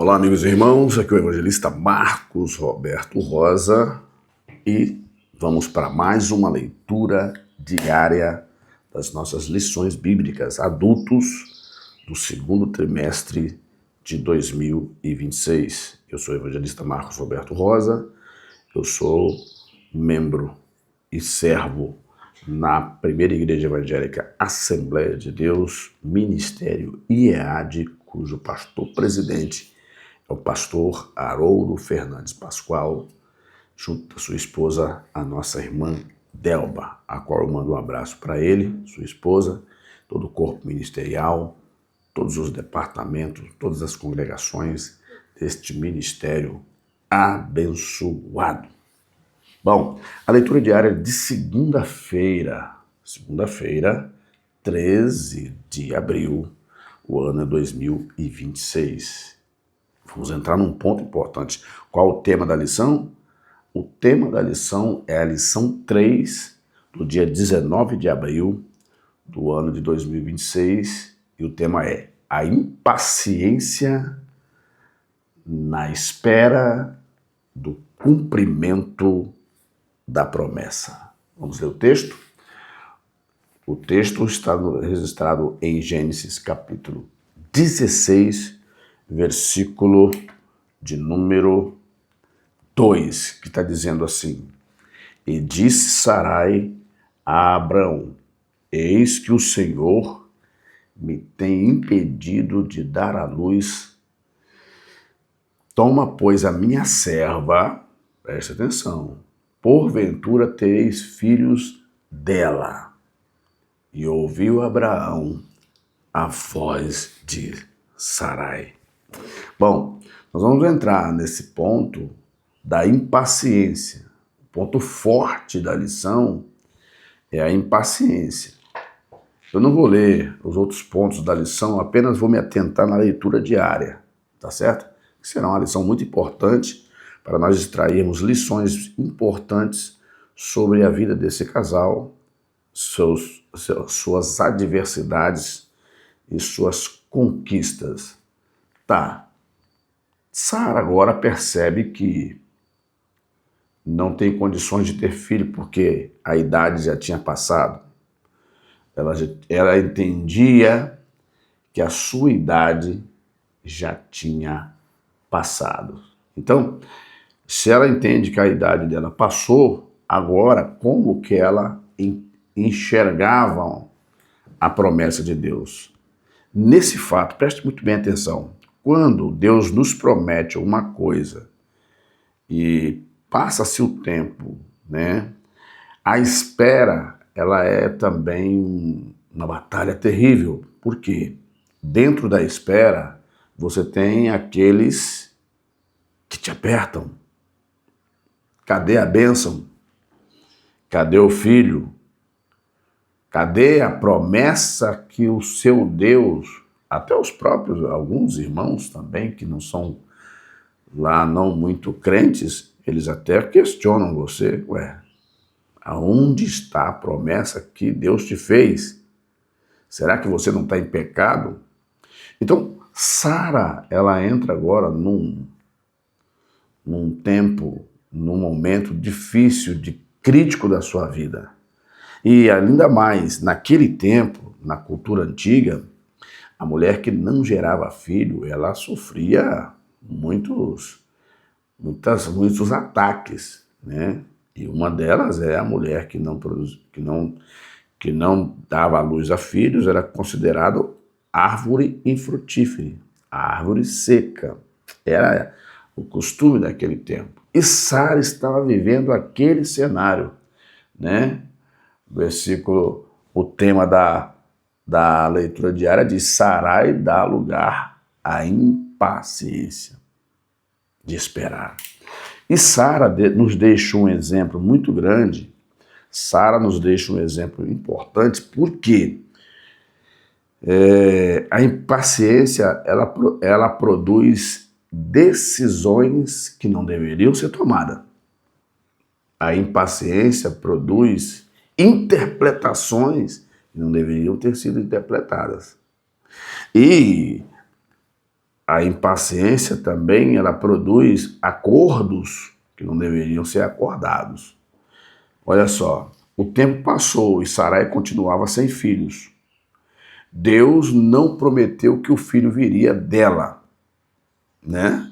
Olá, amigos e irmãos, aqui é o evangelista Marcos Roberto Rosa e vamos para mais uma leitura diária das nossas lições bíblicas adultos do segundo trimestre de 2026. Eu sou o evangelista Marcos Roberto Rosa, eu sou membro e servo na Primeira Igreja Evangélica Assembleia de Deus, Ministério IEAD, cujo pastor-presidente é o pastor Haroldo Fernandes Pascoal, junto da sua esposa, a nossa irmã Delba, a qual eu mando um abraço para ele, sua esposa, todo o corpo ministerial, todos os departamentos, todas as congregações deste ministério abençoado. Bom, a leitura diária de segunda-feira, 13 de abril, o ano é 2026. Vamos entrar num ponto importante. Qual o tema da lição? O tema da lição é a lição 3, do dia 19 de abril do ano de 2026, e o tema é a impaciência na espera do cumprimento da promessa. Vamos ler o texto? O texto está registrado em Gênesis capítulo 16, versículo de número 2, que está dizendo assim: E disse Sarai a Abrão: Eis que o Senhor me tem impedido de dar à luz. Toma, pois, a minha serva, preste atenção, porventura tereis filhos dela. E ouviu Abraão a voz de Sarai. Bom, nós vamos entrar nesse ponto da impaciência. O ponto forte da lição é a impaciência. Eu não vou ler os outros pontos da lição, apenas vou me atentar na leitura diária, tá certo? Que será uma lição muito importante para nós extrairmos lições importantes sobre a vida desse casal, suas adversidades e suas conquistas. Tá. Sara agora percebe que não tem condições de ter filho porque a idade já tinha passado. Ela entendia que a sua idade já tinha passado. Então, se ela entende que a idade dela passou, agora como que ela enxergava a promessa de Deus? Nesse fato, preste muito bem atenção, quando Deus nos promete uma coisa e passa-se o tempo, né? A espera, ela é também uma batalha terrível, porque dentro da espera você tem aqueles que te apertam. Cadê a bênção? Cadê o filho? Cadê a promessa que o seu Deus, até os próprios, alguns irmãos também, que não são lá não muito crentes, eles até questionam você, aonde está a promessa que Deus te fez? Será que você não está em pecado? Então, Sara, ela entra agora num tempo, num momento difícil, crítico da sua vida. E ainda mais, naquele tempo, na cultura antiga, a mulher que não gerava filho, ela sofria muitos ataques, né? E uma delas é a mulher que não dava à luz a filhos, era considerada árvore infrutífera, árvore seca. Era o costume daquele tempo. E Sara estava vivendo aquele cenário, né? O tema da leitura diária diz: Sarai dá lugar à impaciência de esperar. E Sara nos deixa um exemplo muito grande. Sara nos deixa um exemplo importante, porque a impaciência ela produz decisões que não deveriam ser tomadas. A impaciência produz interpretações que não deveriam ter sido interpretadas. E a impaciência também, ela produz acordos que não deveriam ser acordados. Olha só, o tempo passou e Sarai continuava sem filhos. Deus não prometeu que o filho viria dela, né?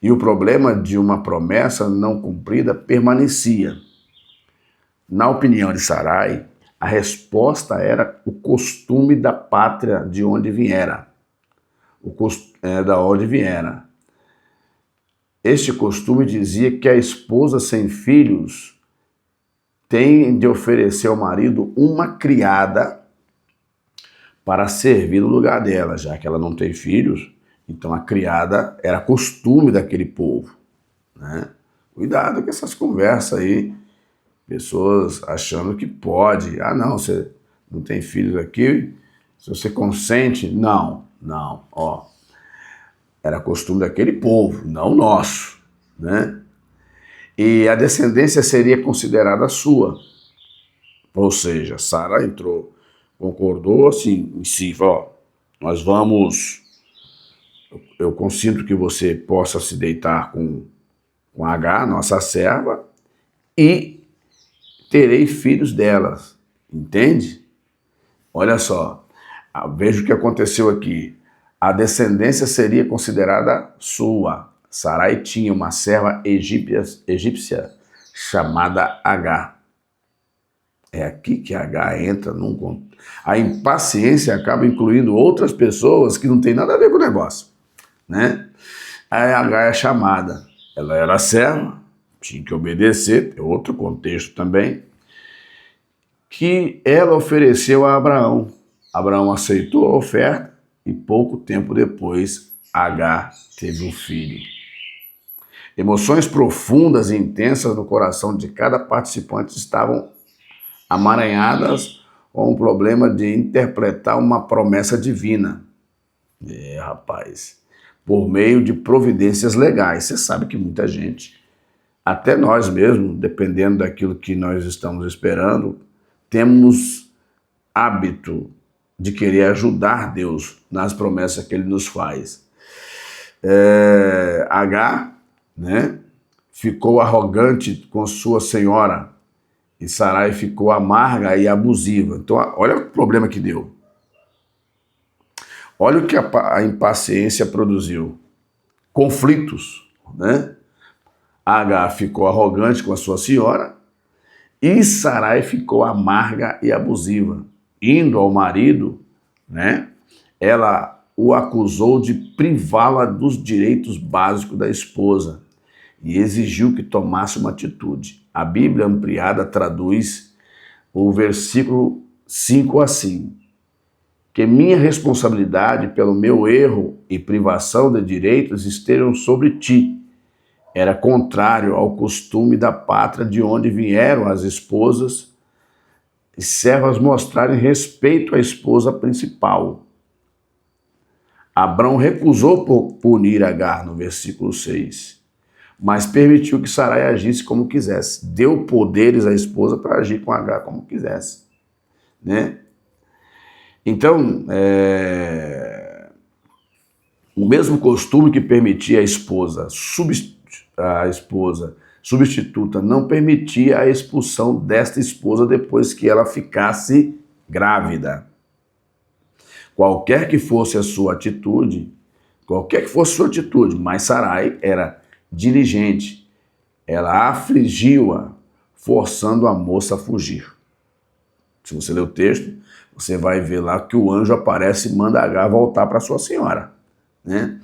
E o problema de uma promessa não cumprida permanecia. Na opinião de Sarai, a resposta era o costume da pátria de onde viera. Da onde viera. Este costume dizia que a esposa sem filhos tem de oferecer ao marido uma criada para servir no lugar dela, já que ela não tem filhos, então a criada era costume daquele povo, né? Cuidado com essas conversas aí, pessoas achando que pode. Não, você não tem filhos aqui, se você consente, não, era costume daquele povo, não nosso, né? E a descendência seria considerada sua. Ou seja, Sara concordou assim em si, nós vamos, eu consinto que você possa se deitar com Agar, nossa serva, e terei filhos delas, entende? Olha só, veja o que aconteceu aqui. A descendência seria considerada sua. Sarai tinha uma serva egípcia chamada Agar. É aqui que Agar entra A impaciência acaba incluindo outras pessoas que não tem nada a ver com o negócio, né? A Agar é chamada. Ela era serva, tinha que obedecer, tem outro contexto também, que ela ofereceu a Abraão. Abraão aceitou a oferta e pouco tempo depois Agar teve um filho. Emoções profundas e intensas no coração de cada participante estavam amaranhadas com o problema de interpretar uma promessa divina. Rapaz, por meio de providências legais. Você sabe que muita gente, até nós mesmos, dependendo daquilo que nós estamos esperando, temos hábito de querer ajudar Deus nas promessas que Ele nos faz. Agar, né, ficou arrogante com sua senhora e Sarai ficou amarga e abusiva. Então, olha o problema que deu. Olha o que a impaciência produziu. Conflitos, né? Agar ficou arrogante com a sua senhora e Sarai ficou amarga e abusiva. Indo ao marido, né, ela o acusou de privá-la dos direitos básicos da esposa e exigiu que tomasse uma atitude. A Bíblia ampliada traduz o versículo 5 assim: que minha responsabilidade pelo meu erro e privação de direitos estejam sobre ti. Era contrário ao costume da pátria de onde vieram as esposas e servas mostrarem respeito à esposa principal. Abrão recusou punir Agar, no versículo 6, mas permitiu que Sarai agisse como quisesse. Deu poderes à esposa para agir com Agar como quisesse, né? Então, o mesmo costume que permitia a esposa substituta não permitia a expulsão desta esposa depois que ela ficasse grávida. Qualquer que fosse a sua atitude, mas Sarai era diligente, ela afligiu-a, forçando a moça a fugir. Se você ler o texto, você vai ver lá que o anjo aparece e manda Agar voltar para sua senhora, né?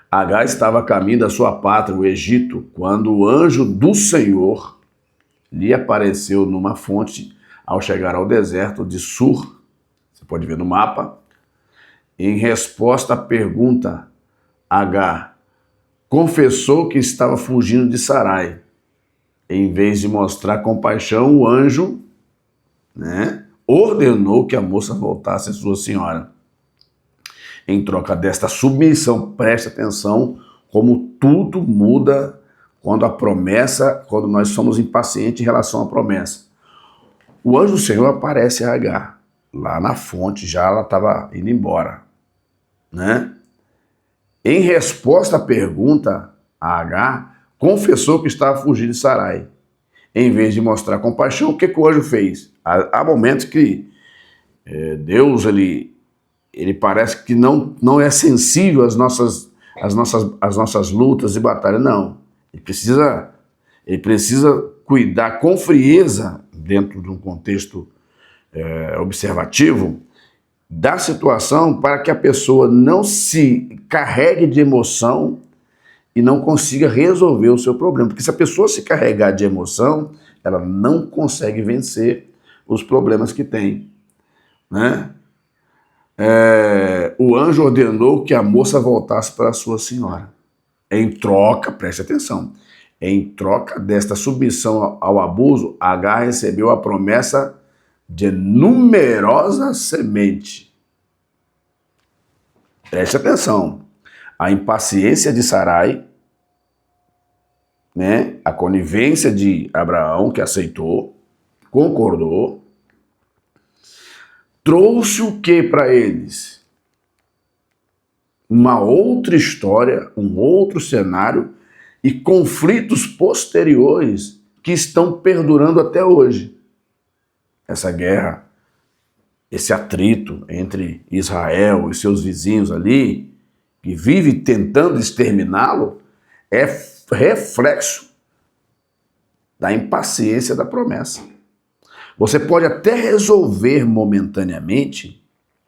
Agar estava a caminho da sua pátria, o Egito, quando o anjo do Senhor lhe apareceu numa fonte ao chegar ao deserto de Sur. Você pode ver no mapa. Em resposta à pergunta, Agar confessou que estava fugindo de Sarai. Em vez de mostrar compaixão, o anjo, né, ordenou que a moça voltasse à sua senhora. Em troca desta submissão, preste atenção como tudo muda quando nós somos impacientes em relação à promessa. O anjo do Senhor aparece a Agar lá na fonte, já ela estava indo embora, né? Em resposta à pergunta, a Agar confessou que estava fugindo de Sarai. Em vez de mostrar compaixão, o que o anjo fez? Há momentos que Deus ele parece que não é sensível às nossas lutas e batalhas. Não. Ele precisa cuidar com frieza, dentro de um contexto observativo, da situação para que a pessoa não se carregue de emoção e não consiga resolver o seu problema. Porque se a pessoa se carregar de emoção, ela não consegue vencer os problemas que tem, né? O anjo ordenou que a moça voltasse para a sua senhora. Em troca, preste atenção, em troca desta submissão ao abuso, Agar recebeu a promessa de numerosa semente. Preste atenção. A impaciência de Sarai, né? A conivência de Abraão, que aceitou, concordou, trouxe o que para eles? Uma outra história, um outro cenário e conflitos posteriores que estão perdurando até hoje. Essa guerra, esse atrito entre Israel e seus vizinhos ali, que vive tentando exterminá-lo, é reflexo da impaciência da promessa. Você pode até resolver momentaneamente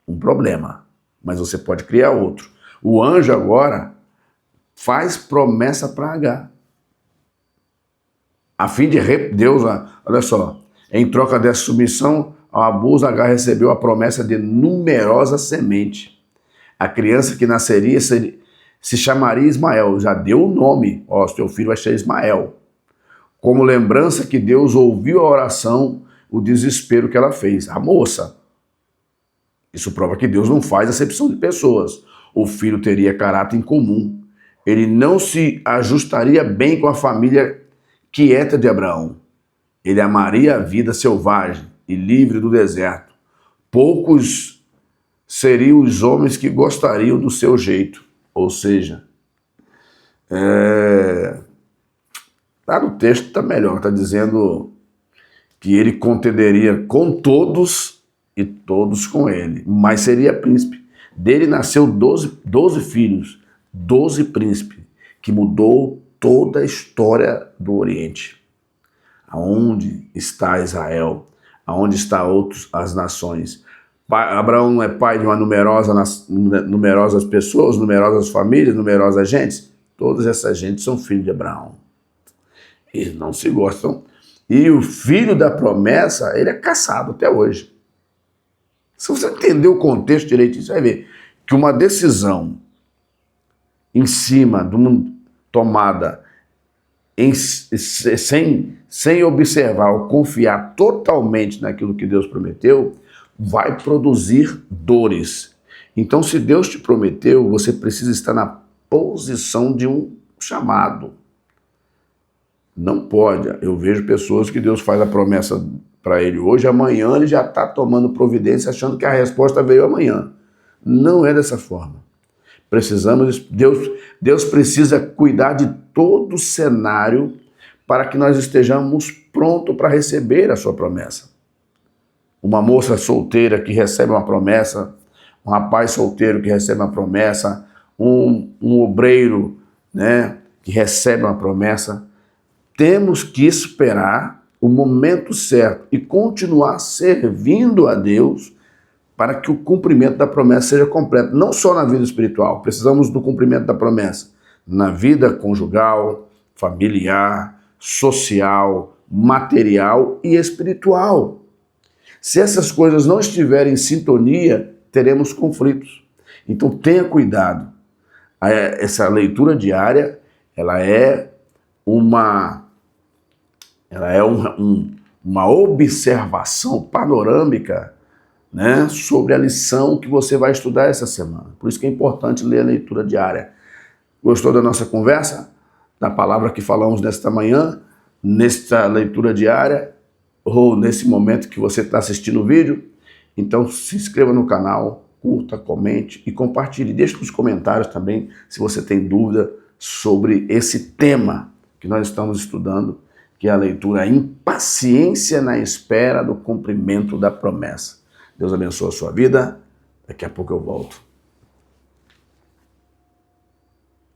um problema, mas você pode criar outro. O anjo agora faz promessa para Agar. A fim de Deus, olha só, em troca dessa submissão ao abuso, Agar recebeu a promessa de numerosa semente. A criança que nasceria se chamaria Ismael, já deu o nome, ó, seu filho vai ser Ismael. Como lembrança que Deus ouviu a oração, o desespero que ela fez. A moça. Isso prova que Deus não faz acepção de pessoas. O filho teria caráter incomum. Ele não se ajustaria bem com a família quieta de Abraão. Ele amaria a vida selvagem e livre do deserto. Poucos seriam os homens que gostariam do seu jeito. Ou seja, lá no texto está melhor, está dizendo que ele contenderia com todos e todos com ele, mas seria príncipe. Dele nasceu 12 filhos, 12 príncipes, que mudou toda a história do Oriente. Aonde está Israel? Aonde está as nações? Abraão é pai de uma numerosas pessoas, numerosas famílias, numerosas gentes. Todas essas gentes são filhos de Abraão. Eles não se gostam. E o filho da promessa, ele é caçado até hoje. Se você entender o contexto direito, você vai ver que uma decisão em cima de uma tomada sem observar ou confiar totalmente naquilo que Deus prometeu, vai produzir dores. Então, se Deus te prometeu, você precisa estar na posição de um chamado. Não pode. Eu vejo pessoas que Deus faz a promessa para ele hoje, amanhã ele já está tomando providência achando que a resposta veio amanhã. Não é dessa forma. Deus precisa cuidar de todo o cenário para que nós estejamos prontos para receber a sua promessa. Uma moça solteira que recebe uma promessa, um rapaz solteiro que recebe uma promessa, um obreiro, né, que recebe uma promessa. Temos que esperar o momento certo e continuar servindo a Deus para que o cumprimento da promessa seja completo. Não só na vida espiritual, precisamos do cumprimento da promessa. Na vida conjugal, familiar, social, material e espiritual. Se essas coisas não estiverem em sintonia, teremos conflitos. Então tenha cuidado. Essa leitura diária, ela é uma observação panorâmica, né, sobre a lição que você vai estudar essa semana. Por isso que é importante ler a leitura diária. Gostou da nossa conversa? Da palavra que falamos nesta manhã, nesta leitura diária, ou nesse momento que você está assistindo o vídeo? Então se inscreva no canal, curta, comente e compartilhe. Deixe nos comentários também se você tem dúvida sobre esse tema que nós estamos estudando, que é a leitura A Impaciência na Espera do Cumprimento da Promessa. Deus abençoe a sua vida. Daqui a pouco eu volto.